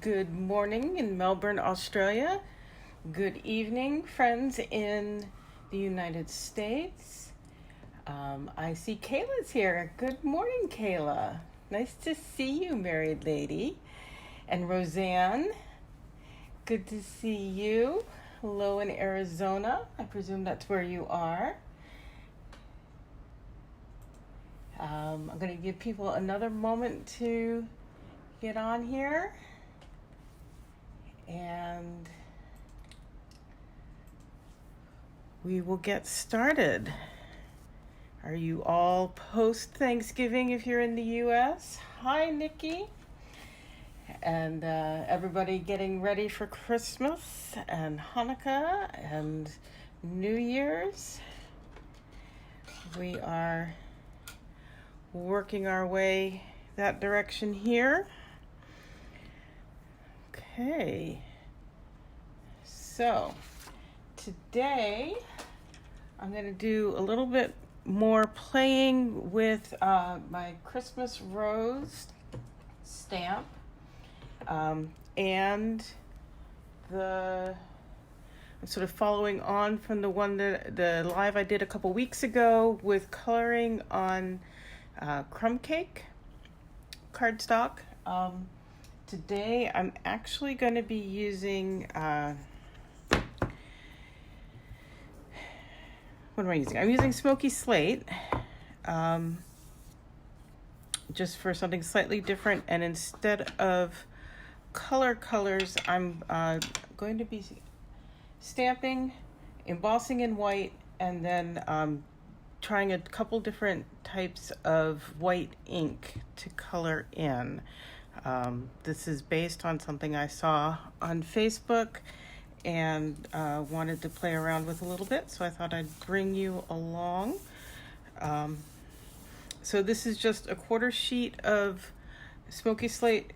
Good morning in Melbourne, Australia. Good evening, friends in the United States. I see Kayla's here. Good morning, Kayla. Nice to see you, married lady. And Roseanne, good to see you. Hello in Arizona. I presume that's where you are. I'm going to give people another moment to get on here. And we will get started. Are you all post-Thanksgiving if you're in the U.S.? Hi, Nikki. And everybody getting ready for Christmas and Hanukkah and New Year's. We are working our way that direction here. Okay, so today I'm going to do a little bit more playing with my Christmas rose stamp and I'm sort of following on from the live I did a couple weeks ago with coloring on crumb cake cardstock. Today I'm actually going to be using, what am I using? I'm using Smoky Slate, just for something slightly different. And instead of colors, I'm going to be stamping, embossing in white, and then trying a couple different types of white ink to color in. This is based on something I saw on Facebook and wanted to play around with a little bit, so I thought I'd bring you along. So this is just a quarter sheet of Smoky Slate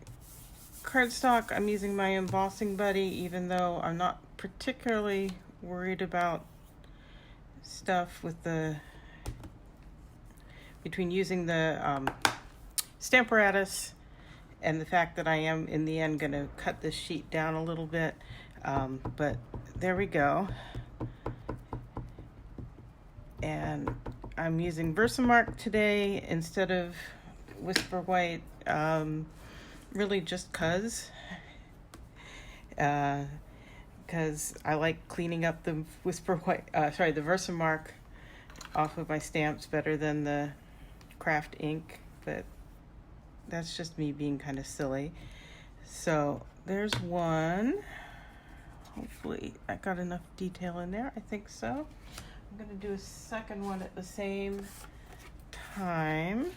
cardstock. I'm using my embossing buddy, even though I'm not particularly worried about stuff with between using the Stamparatus and the fact that I am, in the end, going to cut this sheet down a little bit. But there we go. And I'm using Versamark today instead of Whisper White, really just because I like cleaning up the Whisper White, the Versamark off of my stamps better than the craft ink, but that's just me being kind of silly. So there's one. Hopefully I got enough detail in there. I think so. I'm going to do a second one at the same time.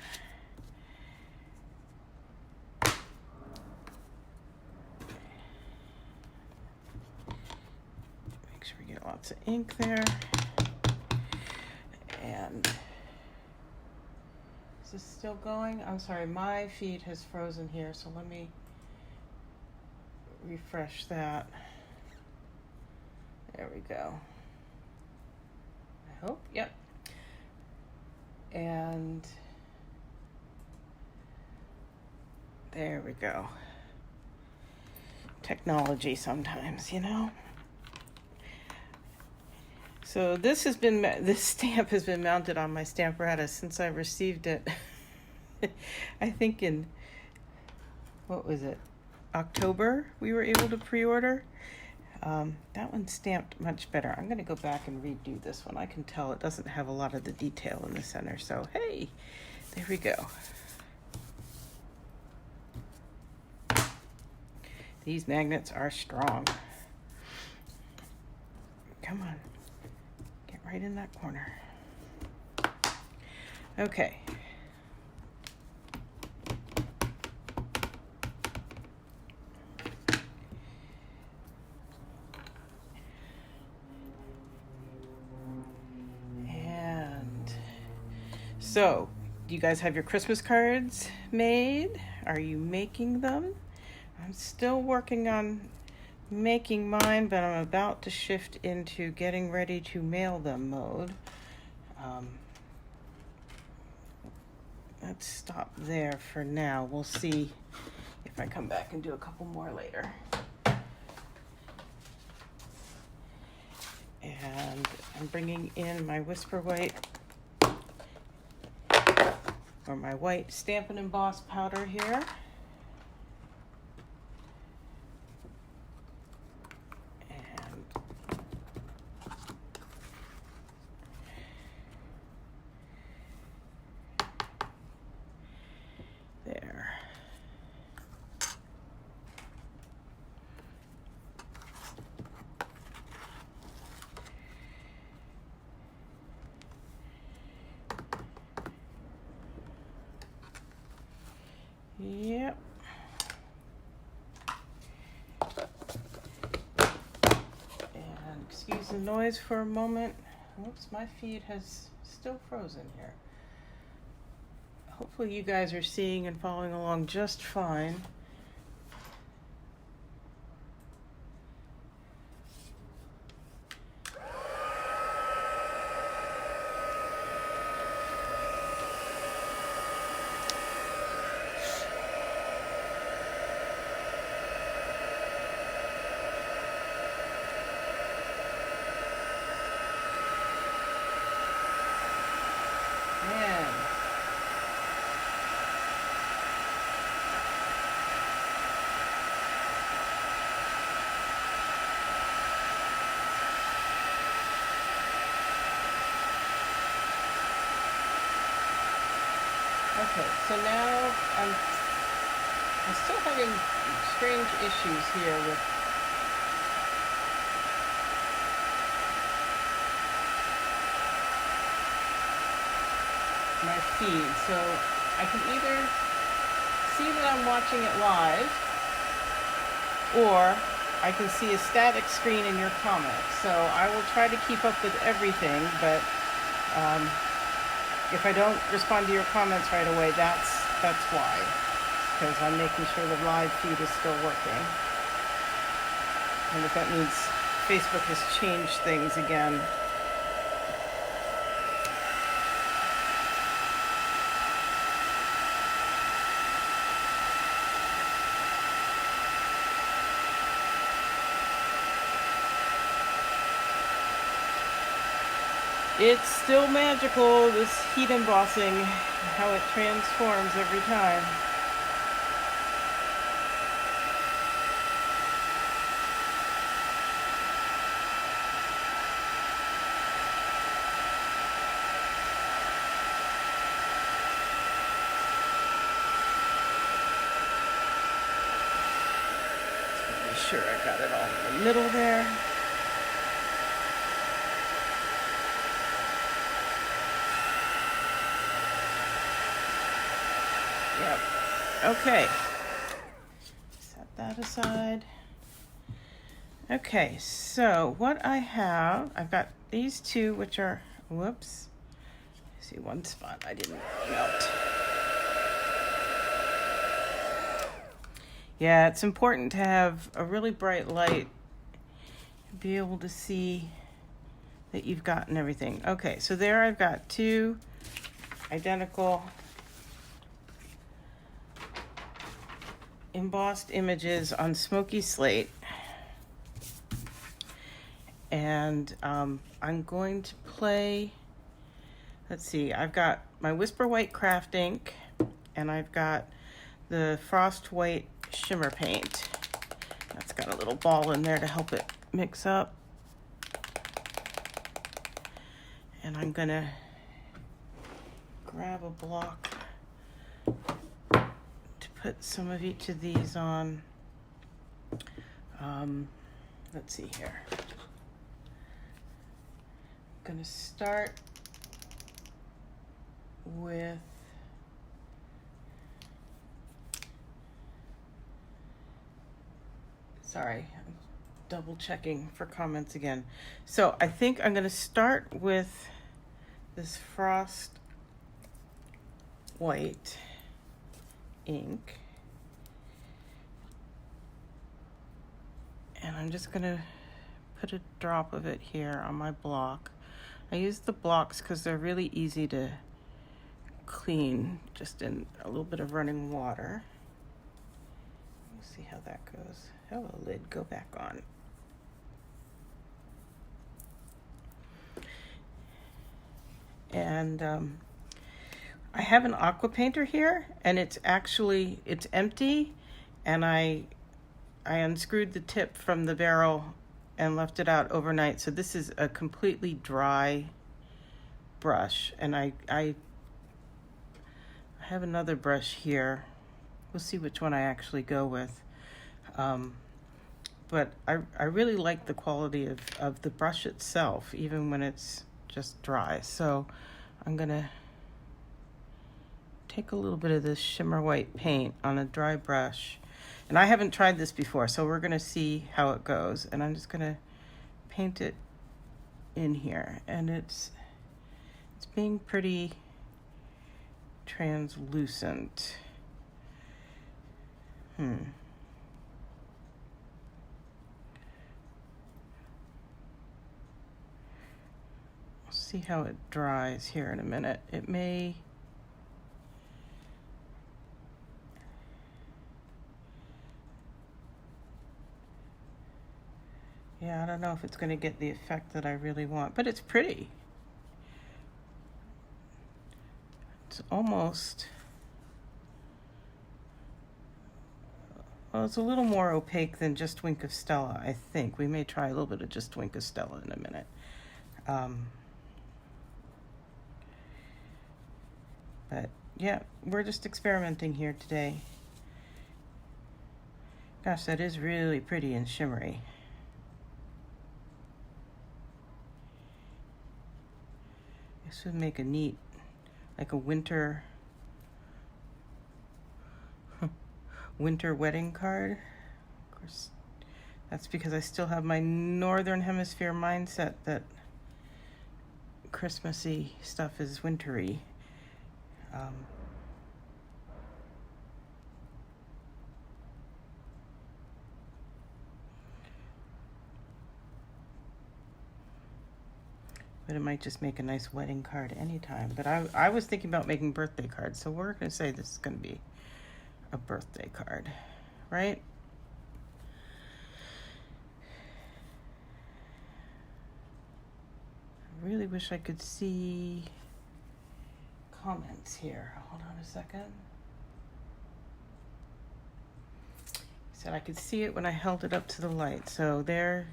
Make sure we get lots of ink there. And is this still going? I'm sorry, my feed has frozen here, so let me refresh that. There we go. I hope, yep. And there we go. Technology sometimes, you know. So this stamp has been mounted on my Stamparatus since I received it. I think in, what was it, October we were able to pre-order. That one's stamped much better. I'm going to go back and redo this one. I can tell it doesn't have a lot of the detail in the center. So, hey, there we go. These magnets are strong. Come on. Get right in that corner. Okay. So, do you guys have your Christmas cards made? Are you making them? I'm still working on making mine, but I'm about to shift into getting ready to mail them mode. Let's stop there for now. We'll see if I come back and do a couple more later. And I'm bringing in my Whisper White, or my white Stamp and Emboss powder here. And there. Yep. And excuse the noise for a moment. Oops, my feed has still frozen here. Hopefully you guys are seeing and following along just fine. Man. Okay, so now I'm still having strange issues here with my feed. So I can either see that I'm watching it live, or I can see a static screen in your comments. So I will try to keep up with everything, but if I don't respond to your comments right away, that's why. Because I'm making sure the live feed is still working. And if that means Facebook has changed things again. It's still magical, this heat embossing, how it transforms every time. Just be sure I got it all in the middle there. Yep. Okay. Set that aside. Okay, so what I have, I've got these two, which are, whoops. I see one spot I didn't melt. Yeah, it's important to have a really bright light to be able to see that you've gotten everything. Okay, so there I've got two identical embossed images on smoky slate, and I'm going to play, let's see, I've got my Whisper White craft ink, and I've got the Frost White shimmer paint. That's got a little ball in there to help it mix up, and I'm gonna grab a block put some of each of these on. Let's see here. I'm gonna start with sorry, I'm double checking for comments again. So I think I'm gonna start with this Frost White ink, and I'm just gonna put a drop of it here on my block. I use the blocks because they're really easy to clean just in a little bit of running water. See how that goes. Hello, lid, go back on. And I have an aqua painter here, and it's empty, and I unscrewed the tip from the barrel and left it out overnight. So this is a completely dry brush, and I have another brush here. We'll see which one I actually go with. But I really like the quality of the brush itself, even when it's just dry. So I'm gonna take a little bit of this shimmer white paint on a dry brush. And I haven't tried this before, so we're gonna see how it goes. And I'm just gonna paint it in here. And it's being pretty translucent. We'll see how it dries here in a minute. It may... Yeah, I don't know if it's going to get the effect that I really want, but it's pretty. It's almost... Well, it's a little more opaque than Just Wink of Stella, I think. We may try a little bit of Just Wink of Stella in a minute. But yeah, we're just experimenting here today. Gosh, that is really pretty and shimmery. This would make a neat, like a winter wedding card. Of course, that's because I still have my Northern Hemisphere mindset that Christmassy stuff is wintry. But it might just make a nice wedding card anytime. But I was thinking about making birthday cards, so we're going to say this is going to be a birthday card, right? I really wish I could see comments here. Hold on a second. I said I could see it when I held it up to the light. So there,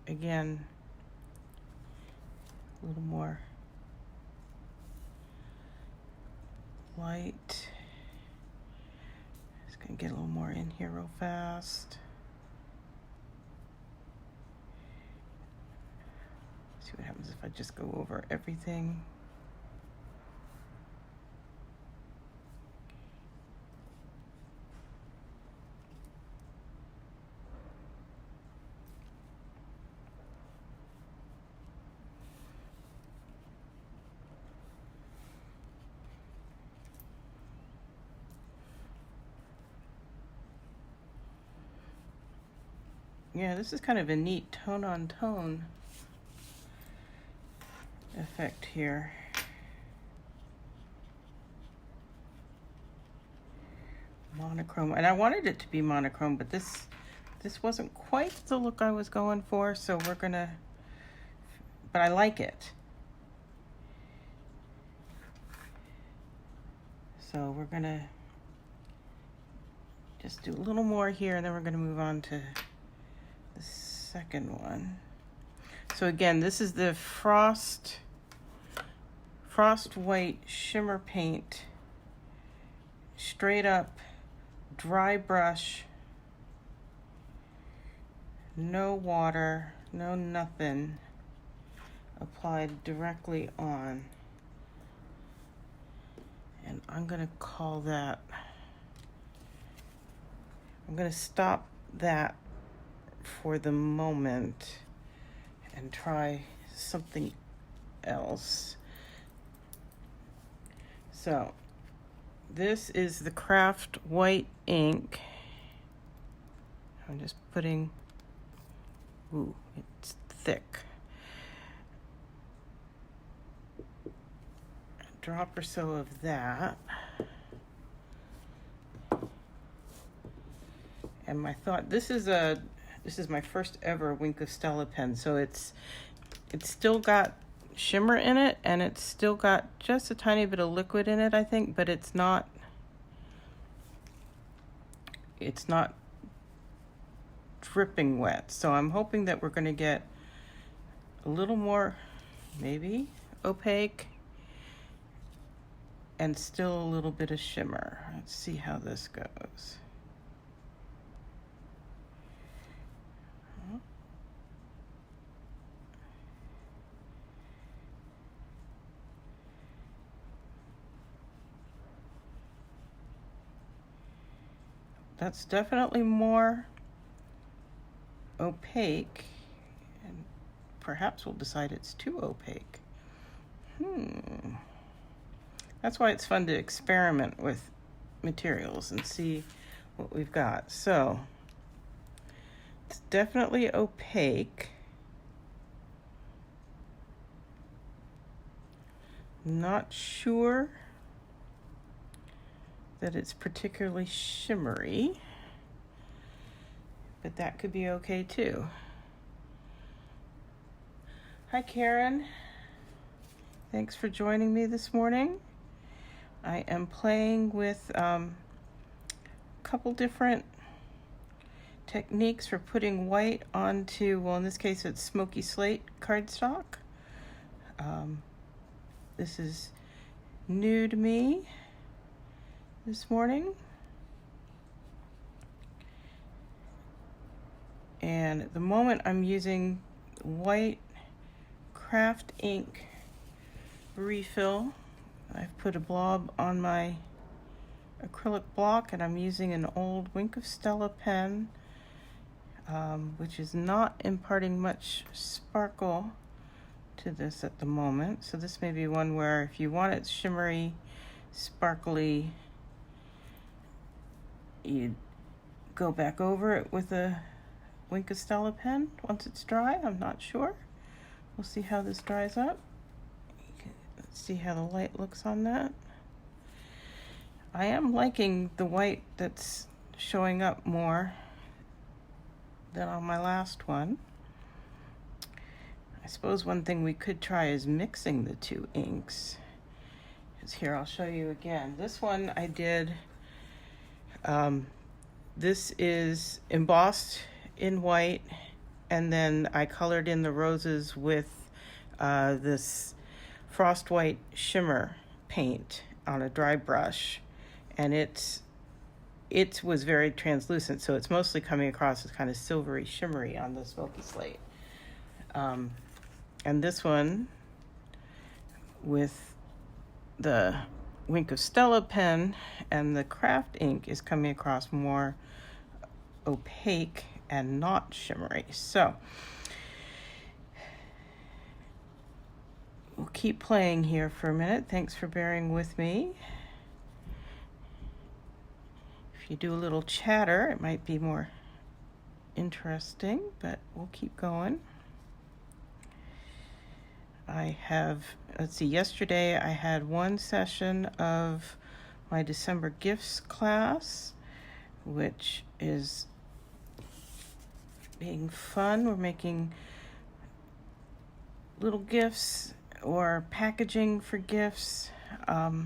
again, a little more light. Just gonna get a little more in here real fast. See what happens if I just go over everything. Yeah, this is kind of a neat tone-on-tone effect here. Monochrome, and I wanted it to be monochrome, but this wasn't quite the look I was going for, so we're gonna, but I like it. So we're gonna just do a little more here, and then we're gonna move on to the second one. So again, this is the Frost White Shimmer Paint, straight up dry brush, no water, no nothing, applied directly on. And I'm gonna call that, I'm gonna stop that for the moment and try something else. So this is the Craft White ink. I'm just putting, ooh, it's thick. A drop or so of that. And my thought, this is my first ever Wink of Stella pen, so it's still got shimmer in it, and it's still got just a tiny bit of liquid in it, I think, but it's not dripping wet. So I'm hoping that we're going to get a little more, maybe opaque, and still a little bit of shimmer. Let's see how this goes. That's definitely more opaque, and perhaps we'll decide it's too opaque. That's why it's fun to experiment with materials and see what we've got. So it's definitely opaque. Not sure that it's particularly shimmery, but that could be okay too. Hi, Karen. Thanks for joining me this morning. I am playing with a couple different techniques for putting white onto, well, in this case it's smoky slate cardstock. This is new to me this morning. And at the moment I'm using white craft ink refill. I've put a blob on my acrylic block, and I'm using an old Wink of Stella pen, which is not imparting much sparkle to this at the moment. So this may be one where if you want it shimmery, sparkly, you go back over it with a Wink of Stella pen once it's dry. I'm not sure. We'll see how this dries up. Let's see how the light looks on that. I am liking the white that's showing up more than on my last one. I suppose one thing we could try is mixing the two inks. Because here, I'll show you again. This one I did, this is embossed in white, and then I colored in the roses with this frost white shimmer paint on a dry brush, and it was very translucent, so it's mostly coming across as kind of silvery shimmery on the smoky slate. And this one with the Wink of Stella pen and the craft ink is coming across more opaque and not shimmery. So we'll keep playing here for a minute. Thanks for bearing with me. If you do a little chatter, it might be more interesting, but we'll keep going. I have, let's see, yesterday I had one session of my December gifts class, which is being fun. We're making little gifts or packaging for gifts. What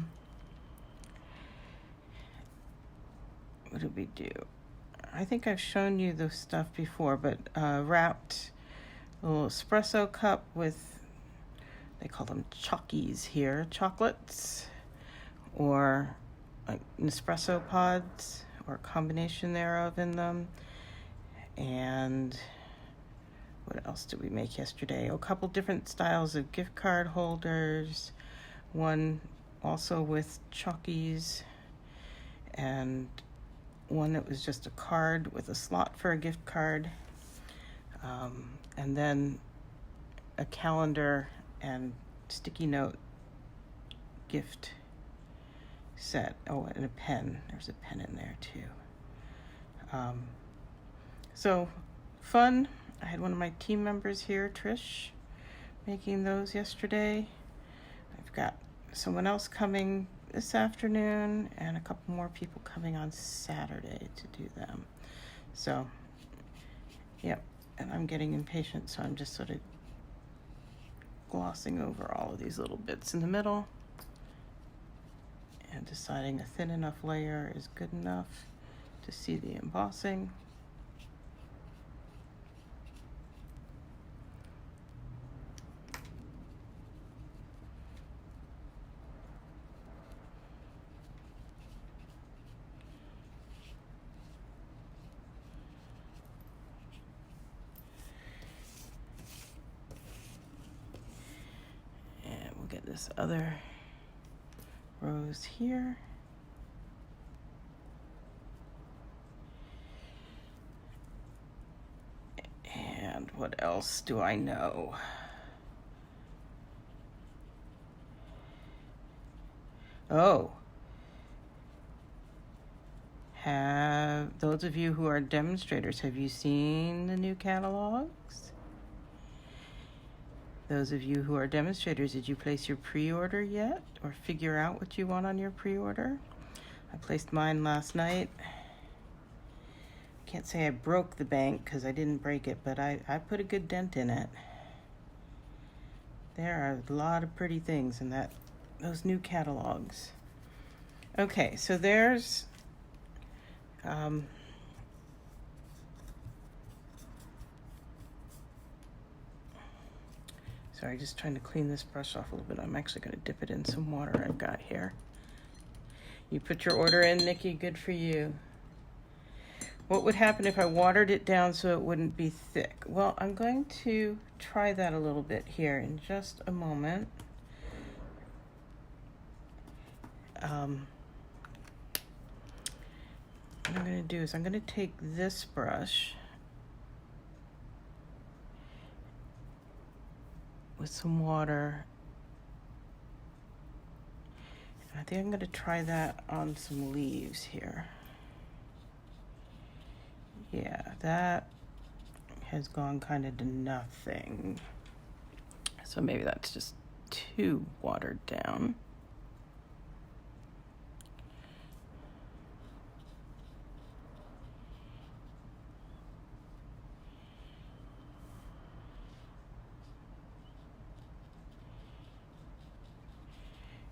did we do? I think I've shown you the stuff before, but wrapped a little espresso cup with, they call them chockies here, chocolates, or like Nespresso pods, or a combination thereof in them. And what else did we make yesterday? A couple different styles of gift card holders, one also with chockies, and one that was just a card with a slot for a gift card, and then a calendar and sticky note gift set. Oh, and a pen. There's a pen in there too. So fun. I had one of my team members here, Trish, making those yesterday. I've got someone else coming this afternoon and a couple more people coming on Saturday to do them. So, yep, and I'm getting impatient, so I'm just sort of glossing over all of these little bits in the middle and deciding a thin enough layer is good enough to see the embossing. And we'll get this other rose here. And what else do I know? Oh, have those of you who are demonstrators, have you seen the new catalogs? Those of you who are demonstrators, did you place your pre-order yet or figure out what you want on your pre-order? I placed mine last night. Can't say I broke the bank because I didn't break it, but I put a good dent in it. There are a lot of pretty things in those new catalogs. Okay, so there's sorry, just trying to clean this brush off a little bit. I'm actually going to dip it in some water I've got here. You put your order in, Nikki, good for you. What would happen if I watered it down so it wouldn't be thick? Well, I'm going to try that a little bit here in just a moment. What I'm going to do is I'm going to take this brush with some water. I think I'm going to try that on some leaves here. Yeah, that has gone kind of to nothing. So maybe that's just too watered down.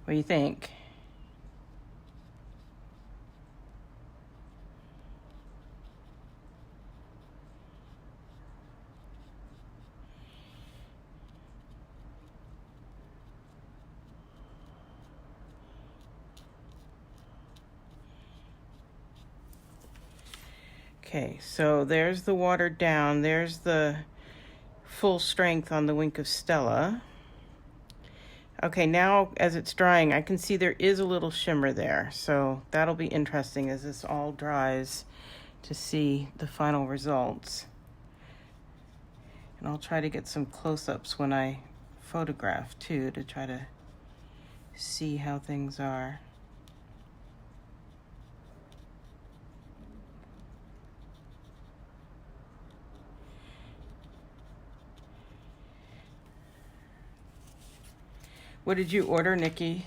What do you think? Okay, so there's the watered down. There's the full strength on the Wink of Stella. Okay, now as it's drying, I can see there is a little shimmer there. So that'll be interesting as this all dries to see the final results. And I'll try to get some close-ups when I photograph too to try to see how things are. What did you order, Nikki?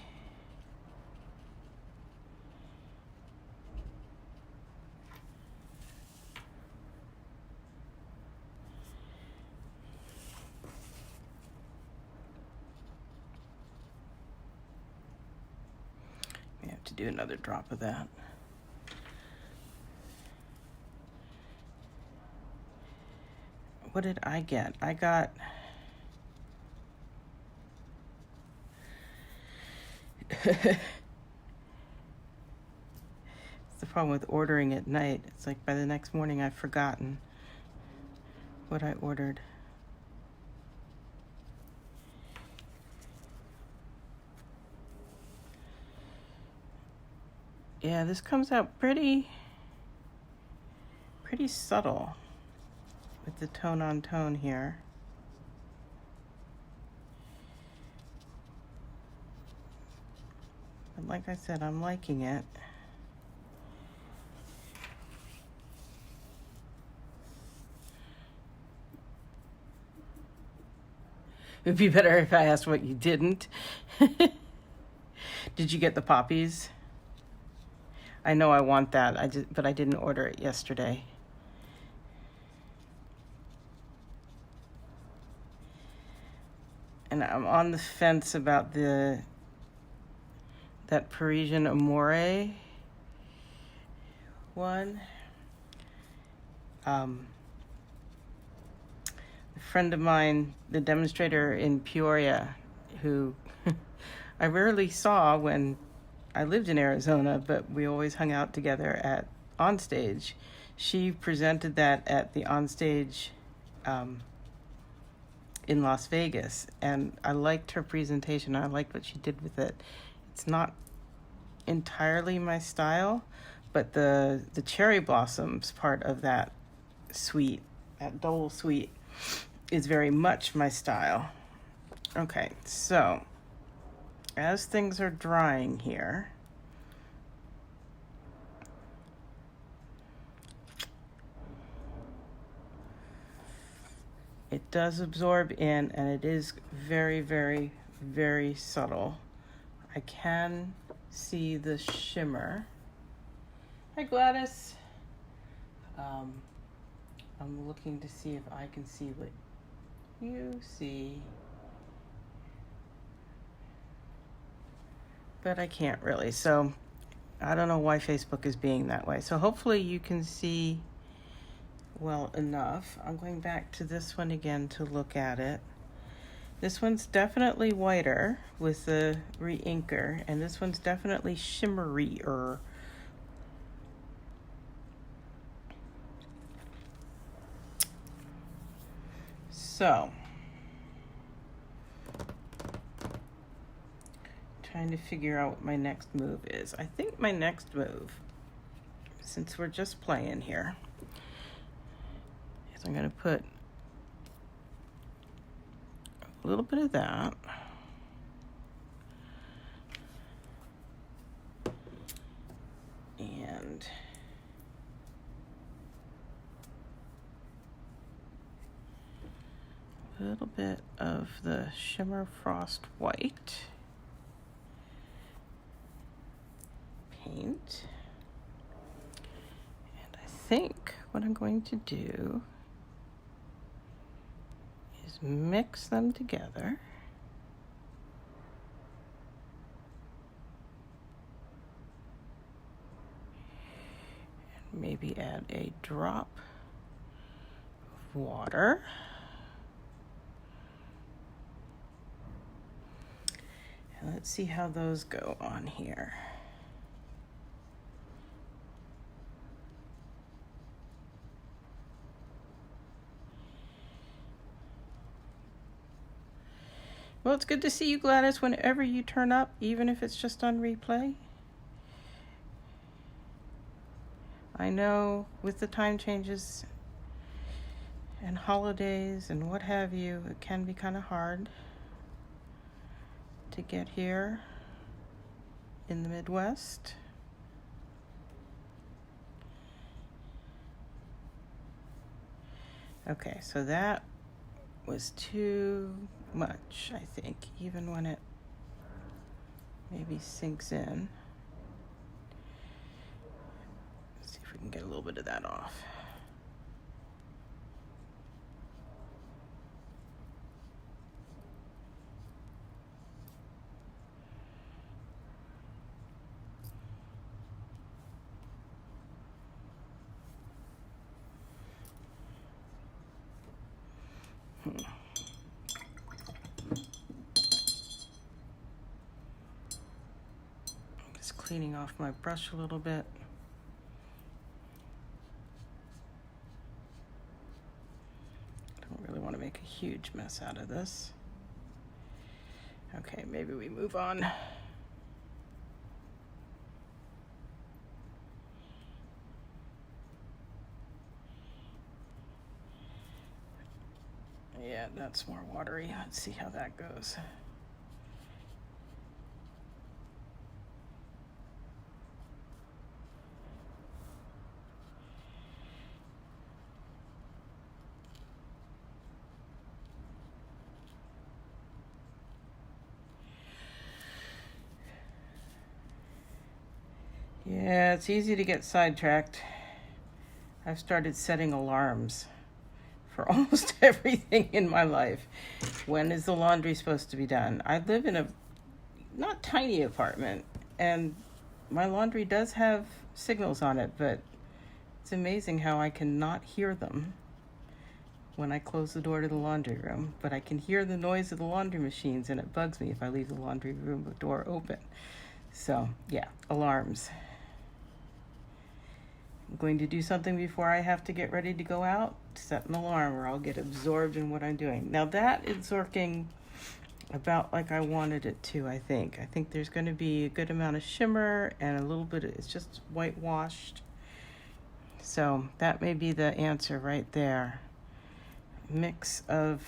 We have to do another drop of that. What did I get? I got it's the problem with ordering at night. It's like by the next morning I've forgotten what I ordered. Yeah, this comes out pretty subtle with the tone on tone here. But like I said, I'm liking it. It would be better if I asked what you didn't. Did you get the poppies? I know I want that, but I didn't order it yesterday. And I'm on the fence about that Parisian Amore one. A friend of mine, the demonstrator in Peoria, who I rarely saw when I lived in Arizona, but we always hung out together at Onstage. She presented that at the Onstage in Las Vegas, and I liked her presentation. I liked what she did with it. It's not entirely my style, but the cherry blossoms part of that suite, that Dole suite, is very much my style. Okay, so as things are drying here, it does absorb in, and it is very, very, very subtle. I can see the shimmer. Hi, Gladys. I'm looking to see if I can see what you see, but I can't really. So I don't know why Facebook is being that way. So hopefully you can see well enough. I'm going back to this one again to look at it. This one's definitely whiter with the re-inker, and this one's definitely shimmerier. So, trying to figure out what my next move is. I think my next move, since we're just playing here, is I'm going to put a little bit of that. And a little bit of the Shimmer Frost White paint. And I think what I'm going to do is mix them together. And maybe add a drop of water. And let's see how those go on here. Well, it's good to see you, Gladys, whenever you turn up, even if it's just on replay. I know with the time changes and holidays and what have you, it can be kind of hard to get here in the Midwest. Okay, so that was too much, I think, even when it maybe sinks in. Let's see if we can get a little bit of that off. Just cleaning off my brush a little bit. I don't really want to make a huge mess out of this. Okay, maybe we move on. Yeah, that's more watery. Let's see how that goes. Yeah, it's easy to get sidetracked. I've started setting alarms for almost everything in my life. When is the laundry supposed to be done? I live in a not tiny apartment, and my laundry does have signals on it, but it's amazing how I cannot hear them when I close the door to the laundry room. But I can hear the noise of the laundry machines, and it bugs me if I leave the laundry room door open. So, yeah, alarms. I'm going to do something before I have to get ready to go out, set an alarm, or I'll get absorbed in what I'm doing. Now that is working about like I wanted it to, I think. I think there's going to be a good amount of shimmer and a little bit of, it's just whitewashed. So that may be the answer right there. Mix of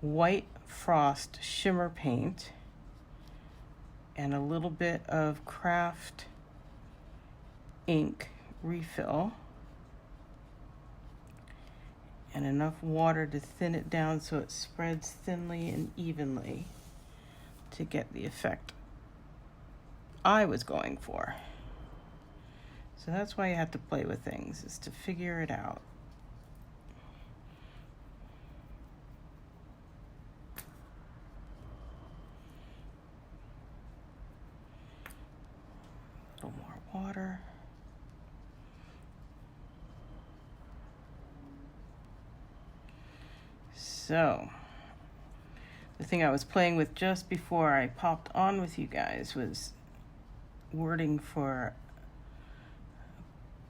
white frost shimmer paint and a little bit of craft ink refill and enough water to thin it down so it spreads thinly and evenly to get the effect I was going for. So that's why you have to play with things, is to figure it out. A little more water. So, the thing I was playing with just before I popped on with you guys was wording for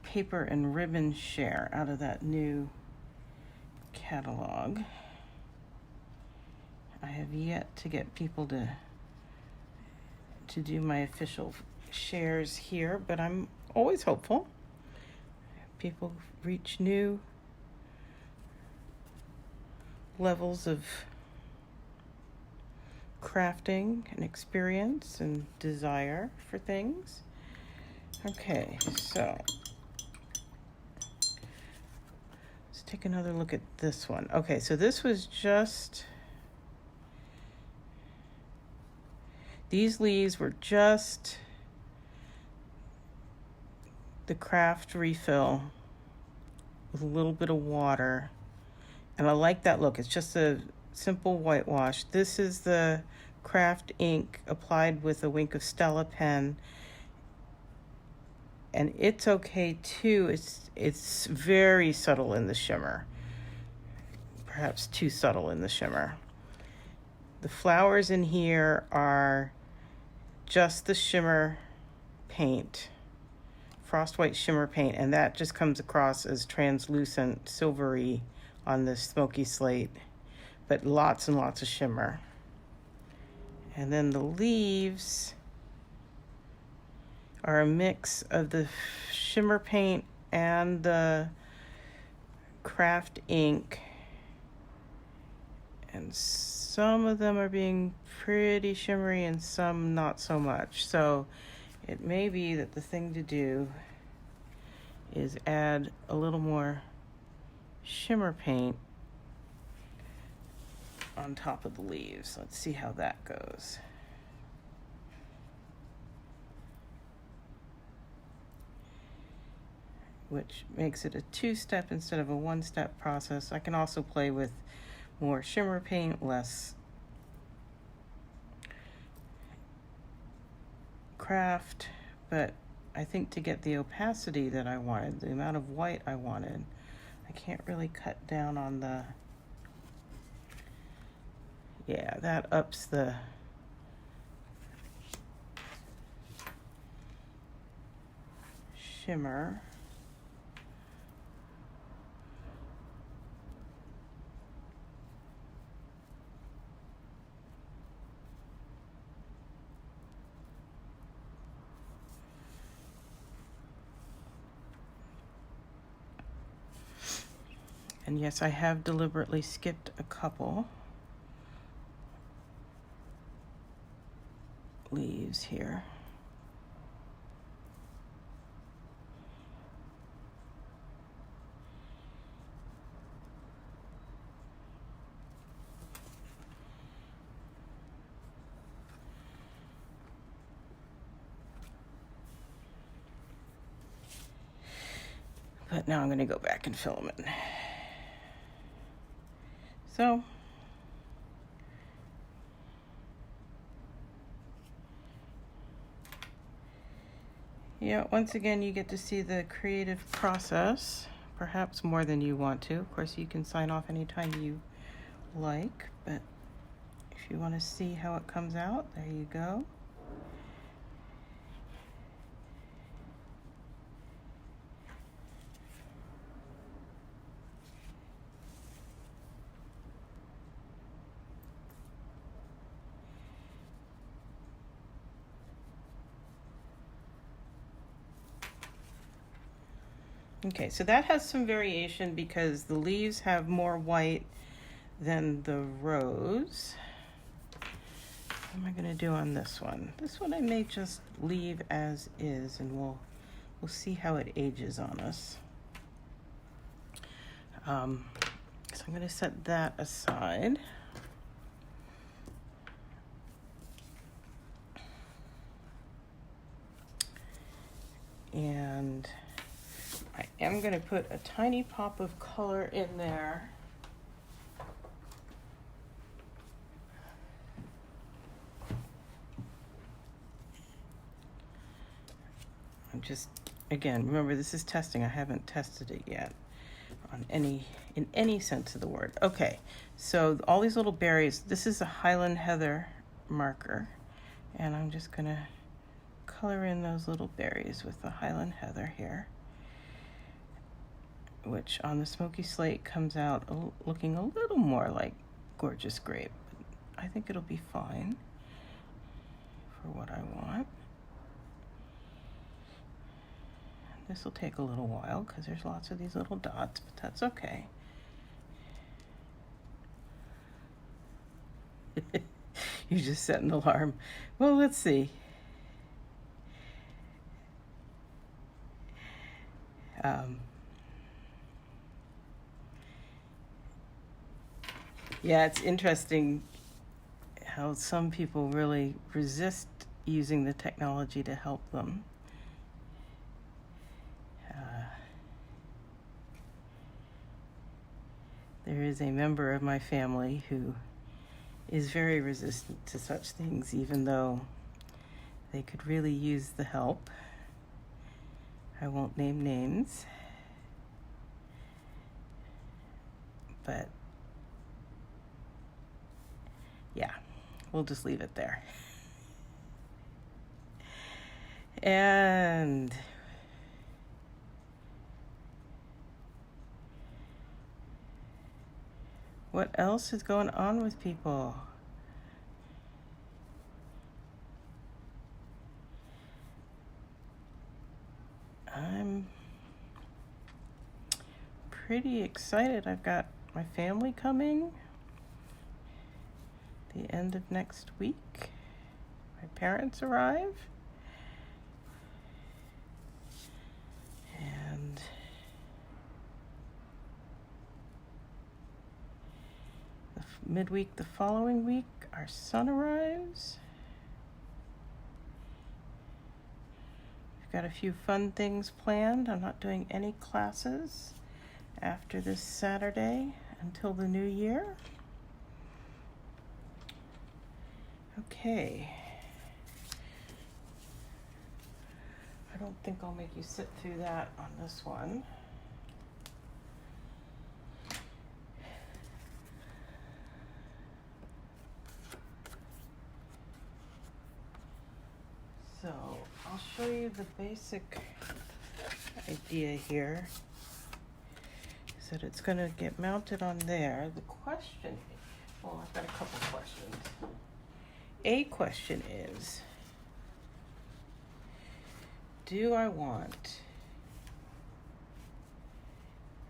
paper and ribbon share out of that new catalog. I have yet to get people to do my official shares here, but I'm always hopeful. People reach new levels of crafting and experience and desire for things. Okay, so let's take another look at this one. Okay, so this was just, these leaves were just the craft refill with a little bit of water. And I like that look. It's just a simple whitewash. This is the craft ink applied with a wink of Stella pen. And it's okay too. It's very subtle in the shimmer. Perhaps too subtle in the shimmer. The flowers in here are just the shimmer paint. Frost white shimmer paint. And that just comes across as translucent, silvery on this smoky slate, but lots and lots of shimmer. And then the leaves are a mix of the shimmer paint and the craft ink. And some of them are being pretty shimmery and some not so much. So it may be that the thing to do is add a little more shimmer paint on top of the leaves. Let's see how that goes. Which makes it a two-step instead of a one-step process. I can also play with more shimmer paint, less craft, but I think to get the opacity that I wanted, the amount of white I wanted, I can't really cut down on the, yeah, that ups the shimmer. And yes, I have deliberately skipped a couple leaves here. But now I'm going to go back and film it. So, yeah, once again, you get to see the creative process, perhaps more than you want to. Of course, you can sign off anytime you like, but if you want to see how it comes out, there you go. Okay, so that has some variation because the leaves have more white than the rose. What am I going to do on this one? This one I may just leave as is, and we'll see how it ages on us. So I'm going to set that aside. And I am going to put a tiny pop of color in there. I'm just, again, remember this is testing. I haven't tested it yet on in any sense of the word. Okay, so all these little berries, this is a Highland Heather marker, and I'm just going to color in those little berries with the Highland Heather here, which on the smoky slate comes out looking a little more like Gorgeous Grape. But I think it'll be fine for what I want. This will take a little while because there's lots of these little dots, but that's okay. You just set an alarm. Well, let's see. Yeah, it's interesting how some people really resist using the technology to help them. There is a member of my family who is very resistant to such things, even though they could really use the help. I won't name names, but yeah, we'll just leave it there. And what else is going on with people? I'm pretty excited. I've got my family coming the end of next week. My parents arrive. And midweek the following week, our son arrives. We've got a few fun things planned. I'm not doing any classes after this Saturday until the new year. Okay. I don't think I'll make you sit through that on this one. So I'll show you the basic idea here. Is that it's going to get mounted on there. The question, well, I've got a couple questions. A question is, do I want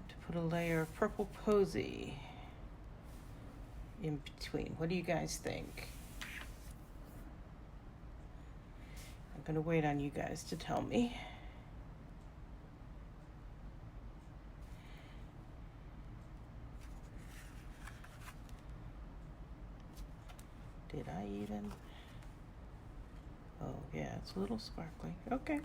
to put a layer of purple posy in between? What do you guys think? I'm going to wait on you guys to tell me. Did I even? Oh, yeah, it's a little sparkly. Okay.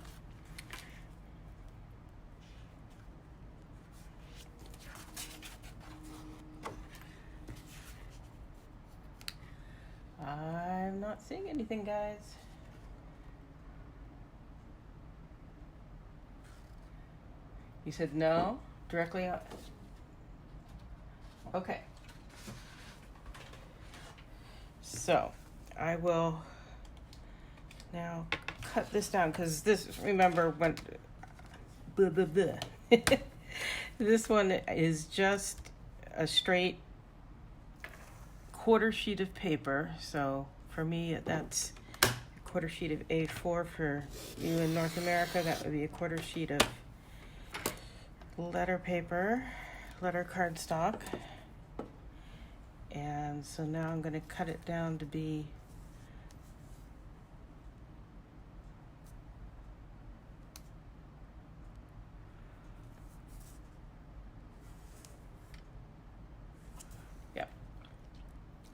I'm not seeing anything, guys. You said no? Directly up? Okay. So, I will now cut this down because this, remember when, blah, blah, blah. This one is just a straight quarter sheet of paper. So for me, that's a quarter sheet of A4. For you in North America, that would be a quarter sheet of letter paper, letter cardstock. And so now I'm going to cut it down to be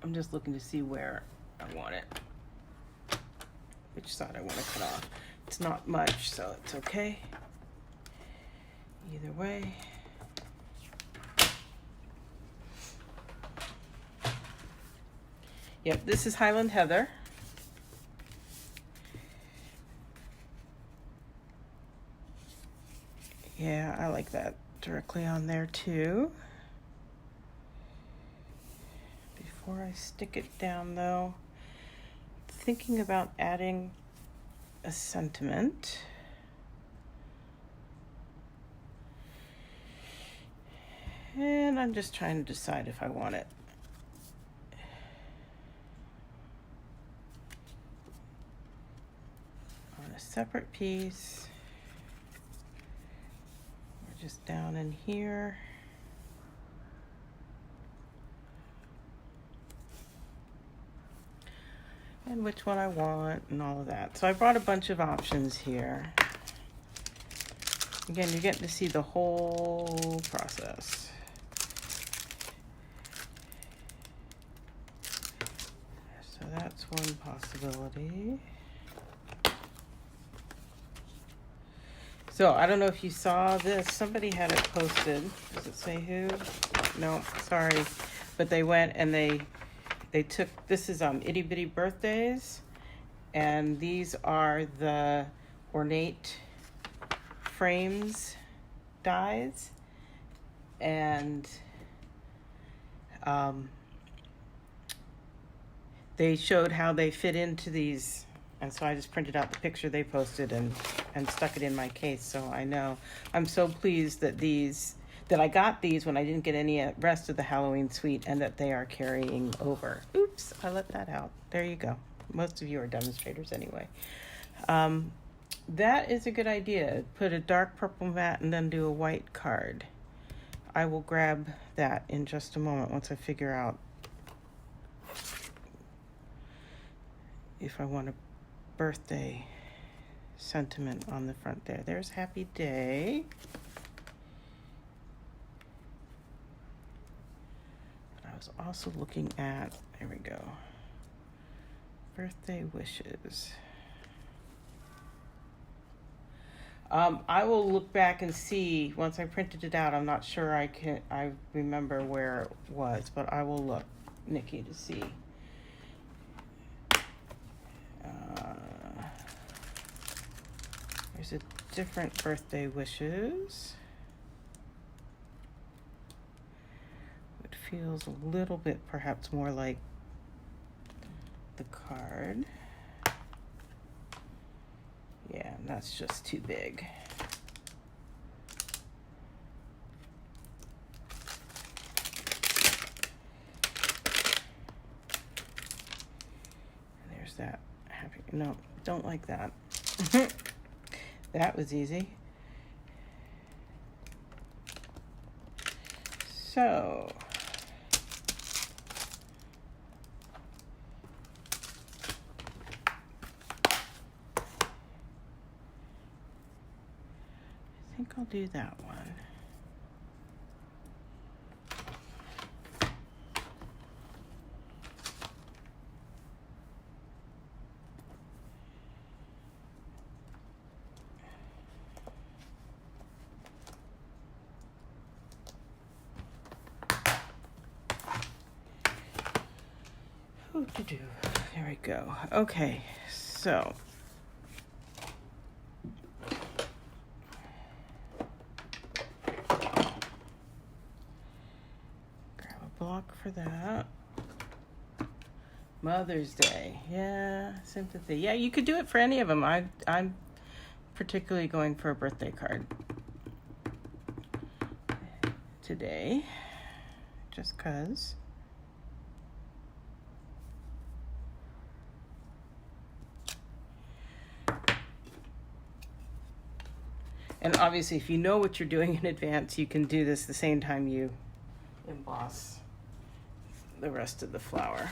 I'm just looking to see where I want it, which side I want to cut off. It's not much, so it's okay. Either way. Yep, this is Highland Heather. Yeah, I like that directly on there too. Before I stick it down though, thinking about adding a sentiment. And I'm just trying to decide if I want it on a separate piece or just down in here. And which one I want and all of that. So I brought a bunch of options here. Again, you're getting to see the whole process. So that's one possibility. So I don't know if you saw this. Somebody had it posted. Does it say who? No, sorry. But they went and they took, this is Itty Bitty Birthdays, and these are the ornate frames dies, and they showed how they fit into these, and so I just printed out the picture they posted and stuck it in my case. So I know I'm so pleased that I got these when I didn't get any rest of the Halloween suite, and that they are carrying over. Oops, I let that out. There you go. Most of you are demonstrators anyway. That is a good idea. Put a dark purple mat and then do a white card. I will grab that in just a moment once I figure out if I want a birthday sentiment on the front there. There's Happy Day. I was also looking at, there we go, birthday wishes. I will look back and see once I printed it out. I'm not sure I remember where it was, but I will look, Nikki, to see. There's a different birthday wishes. It feels a little bit perhaps more like the card. Yeah, that's just too big. And there's that happy, no, don't like that. That was easy. So, I think I'll do that one. Ooh, to do. There we go. Okay, so grab a block for that. Mother's Day, yeah, sympathy. Yeah, you could do it for any of them. I'm particularly going for a birthday card today, just 'cause. And obviously, if you know what you're doing in advance, you can do this the same time you emboss the rest of the flower.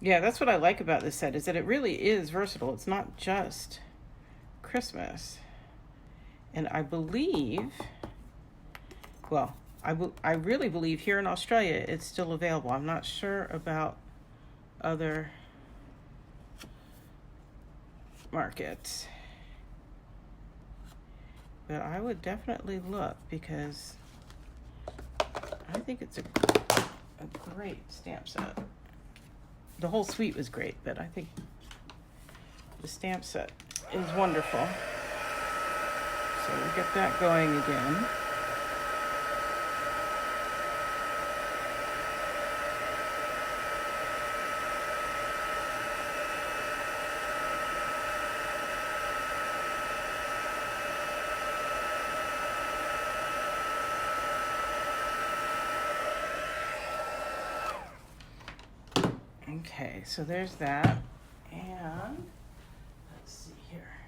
Yeah, that's what I like about this set, is that it really is versatile. It's not just Christmas. And I believe, well, I really believe here in Australia it's still available. I'm not sure about other markets, but I would definitely look, because I think it's a great stamp set. The whole suite was great, but I think the stamp set is wonderful. So we'll get that going again. Okay, so there's that, and let's see here.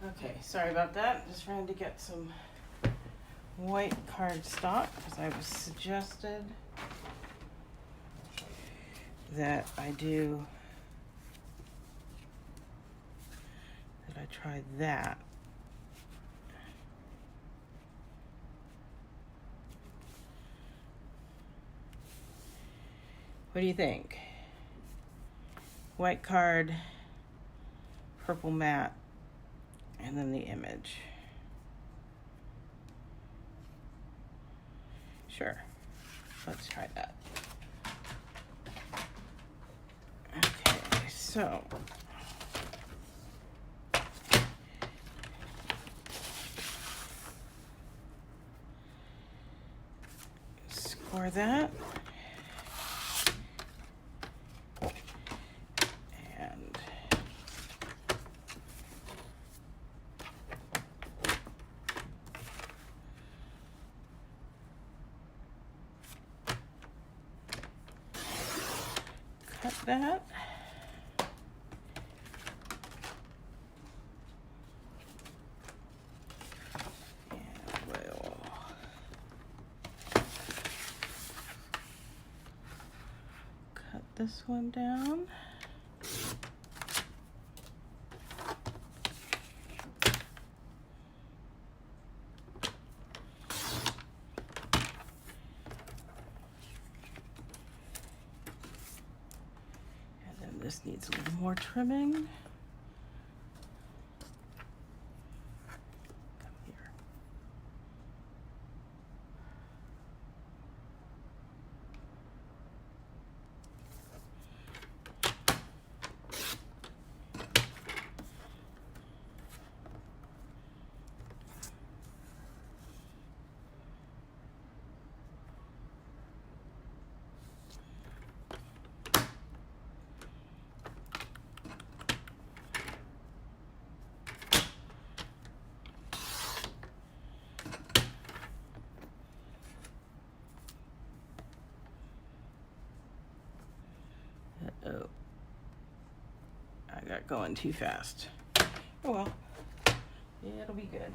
Okay, sorry about that. Just trying to get some white cardstock, because I was suggested that I try that. What do you think? White card, purple matte, and then the image. Sure, let's try that. Okay, so score that. And cut that. This one down. And then this needs a little more trimming. Uh-oh. I got going too fast. Oh well. Yeah, it'll be good.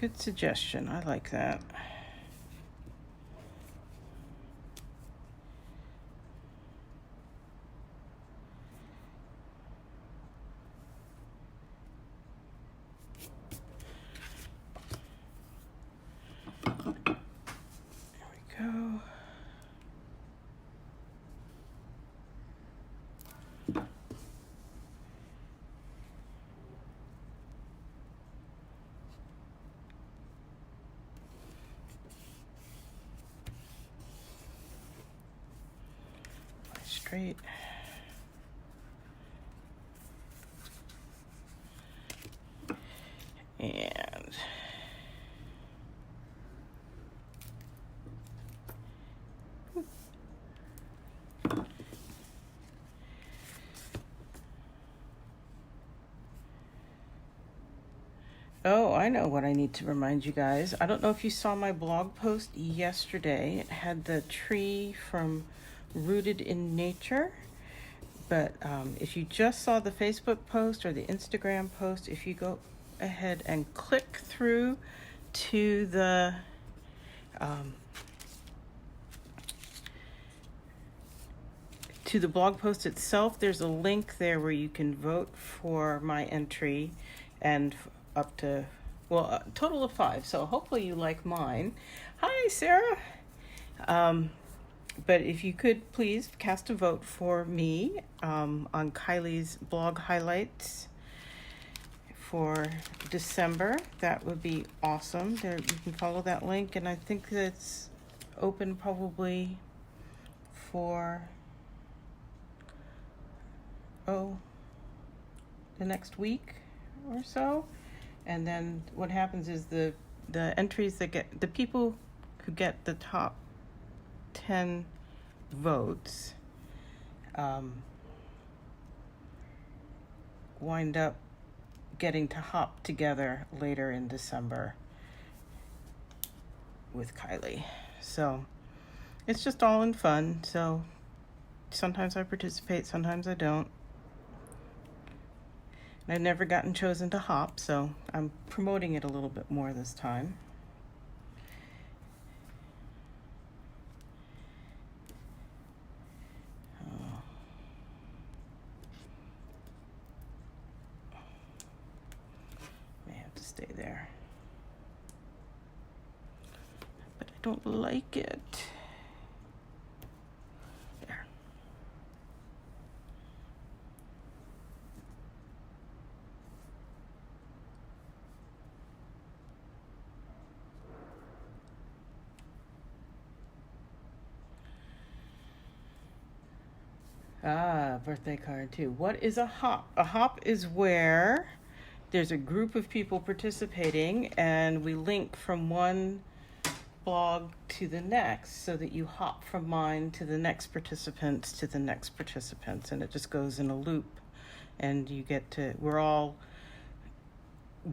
Good suggestion. I like that. There we go. Straight. And oh, I know what I need to remind you guys. I don't know if you saw my blog post yesterday. It had the tree from Rooted in Nature. But if you just saw the Facebook post or the Instagram post, if you go ahead and click through to the blog post itself, there's a link there where you can vote for my entry, and up to, well, a total of 5. So hopefully you like mine. Hi, Sarah. But if you could please cast a vote for me on Kylie's blog highlights for December, that would be awesome. There, you can follow that link, and I think that's open probably for the next week or so. And then what happens is the entries that get, the people who get the top 10 votes wind up getting to hop together later in December with Kylie. So it's just all in fun. So sometimes I participate, sometimes I don't. I've never gotten chosen to hop, so I'm promoting it a little bit more this time. May have to stay there. But I don't like it. There. Birthday card too. What is a hop? A hop is where there's a group of people participating and we link from one blog to the next, so that you hop from mine to the next participants to the next participants, and it just goes in a loop, and you get to, we're all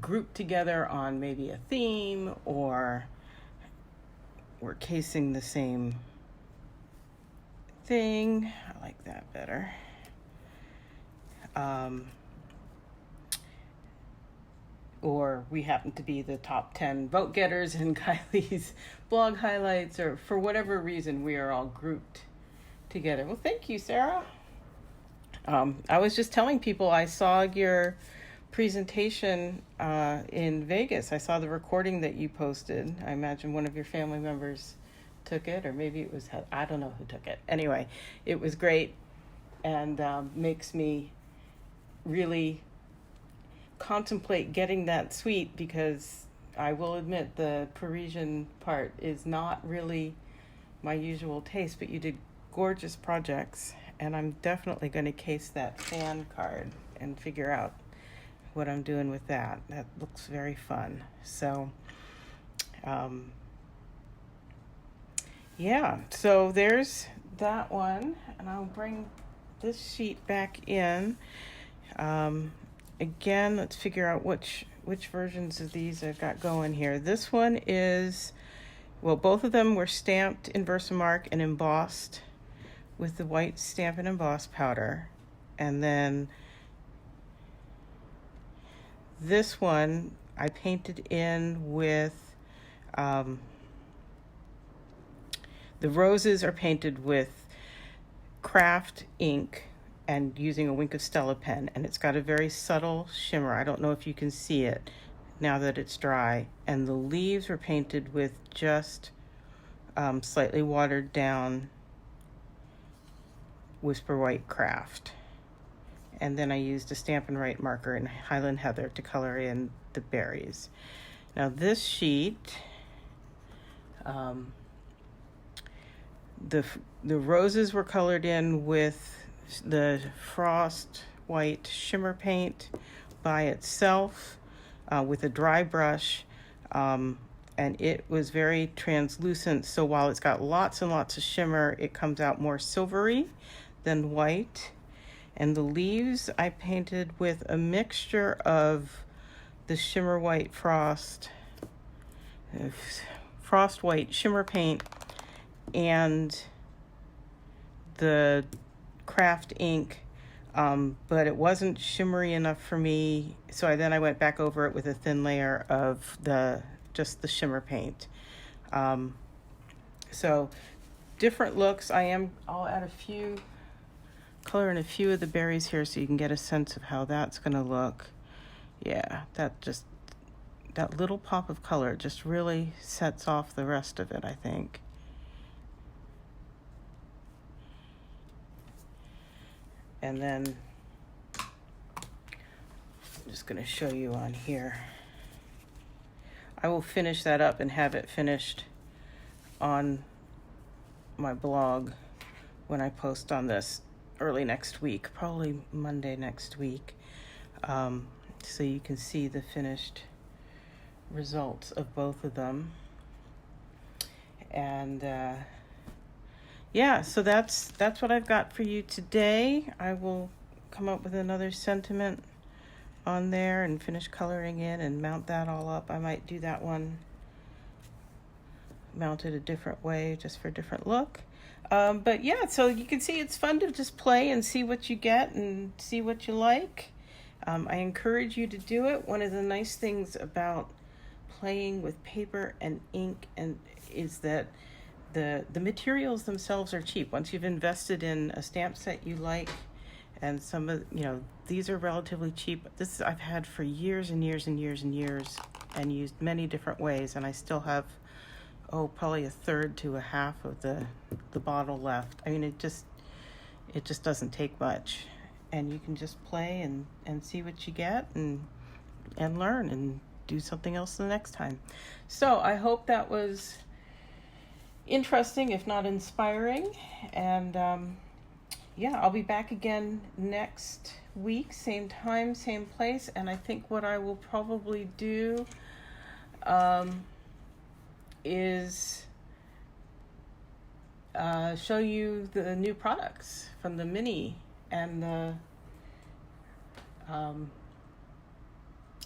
grouped together on maybe a theme, or we're casing the same thing. I like that better. Or we happen to be the top 10 vote getters in Kylie's blog highlights, or for whatever reason, we are all grouped together. Well, thank you, Sarah. I was just telling people I saw your presentation in Vegas. I saw the recording that you posted. I imagine one of your family members took it, or maybe it was, I don't know who took it. Anyway, it was great, and makes me really contemplate getting that suite, because I will admit the Parisian part is not really my usual taste, but you did gorgeous projects, and I'm definitely going to case that fan card and figure out what I'm doing with that. That looks very fun. So yeah, so there's that one, and I'll bring this sheet back in. Again, let's figure out which versions of these I've got going here. This one is, well, both of them were stamped in Versamark and embossed with the white stamp and emboss powder. And then this one I painted in with, the roses are painted with craft ink and using a Wink of Stella pen, and it's got a very subtle shimmer. I don't know if you can see it now that it's dry. And the leaves were painted with just slightly watered down Whisper White Craft. And then I used a Stampin' Write marker in Highland Heather to color in the berries. Now this sheet, the roses were colored in with the Frost White shimmer paint by itself, with a dry brush, and it was very translucent, so while it's got lots and lots of shimmer, it comes out more silvery than white. And the leaves I painted with a mixture of the Shimmer White Frost White shimmer paint and the craft ink, but it wasn't shimmery enough for me, so I went back over it with a thin layer of just the shimmer paint. So different looks. I'll add color in a few of the berries here so you can get a sense of how that's going to look. Yeah, that little pop of color just really sets off the rest of it, I think. And then I'm just going to show you on here. I will finish that up and have it finished on my blog when I post on this early next week, probably Monday next week, so you can see the finished results of both of them. And yeah, so that's what I've got for you today. I will come up with another sentiment on there and finish coloring in and mount that all up. I might do that one mounted a different way just for a different look. But yeah, so you can see it's fun to just play and see what you get and see what you like. I encourage you to do it. One of the nice things about playing with paper and ink is that the materials themselves are cheap. Once you've invested in a stamp set you like, and some of, these are relatively cheap. This I've had for years and years and years and years and used many different ways, and I still have, probably a third to a half of the bottle left. I mean, it just doesn't take much, and you can just play and see what you get and learn and do something else the next time. So I hope that was interesting, if not inspiring. And yeah, I'll be back again next week, same time, same place. And I think what I will probably do is show you the new products from the mini and the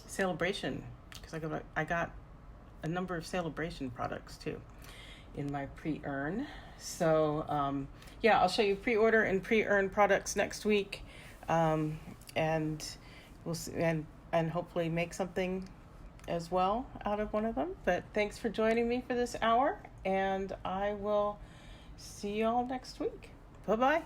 celebration, because I got a number of celebration products too in my pre-earn. So yeah, I'll show you pre-order and pre-earn products next week, and we'll see, and hopefully make something as well out of one of them. But thanks for joining me for this hour, and I will see you all next week. Bye-bye.